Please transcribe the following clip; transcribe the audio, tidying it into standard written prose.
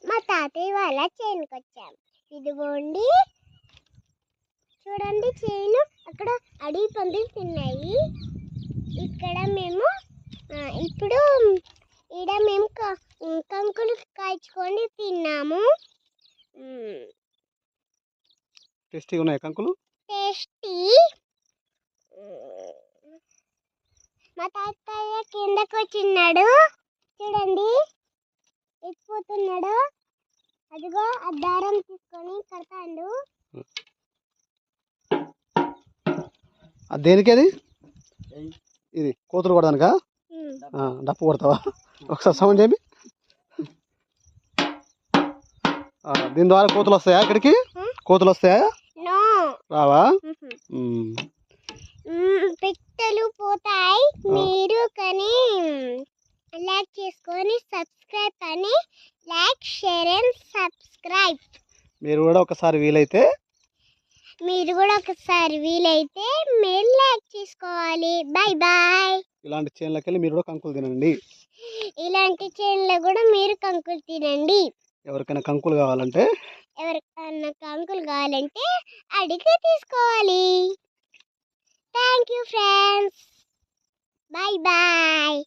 మా తాతయ్య వాళ్ళ చేనుకి వచ్చాం. ఇదిగోండి, చూడండి చేను. అక్కడ అడవి పందులు తిన్నాయి. ఇక్కడ మేము ఇప్పుడు మేము కంకులు కాల్చుకొని తిన్నాము. టేస్టీగా ఉన్నాయి కంకులు. టేస్టీ. మా తాతయ్య కిందకు వచ్చిన్నాడు, చూడండి ఎక్కిపోతున్నాడు. అదిగో ఆ దారం తీసుకొని కడతాడు. దేనికి అది? ఇది కోతులు కొడదానికా? డప్పు కొడతావా? ఒకసారి సౌండ్ చేయండి. దీని ద్వారా కోతులు వస్తాయా? ఇక్కడికి కోతులు వస్తాయా? రావా? పిట్టలు పోతాయి. మీరు కానీ లైక్ చేసుకొని సబ్స్క్రైబ్ అని లైక్, షేర్ అండ్ సబ్స్క్రైబ్. మీరు కూడా ఒకసారి వీలైతే మీరు లైక్ చేసుకోవాలి. Bye bye. ఇలాంటి చేనులకి వెళ్ళి మీరు కూడా కంకులు తినండి. ఇలాంటి చేనులో కూడా మీరు కంకులు తినండి. ఎవరికైనా కంకులు కావాలంటే అడిగి తీసుకోవాలి. Thank you friends. Bye bye.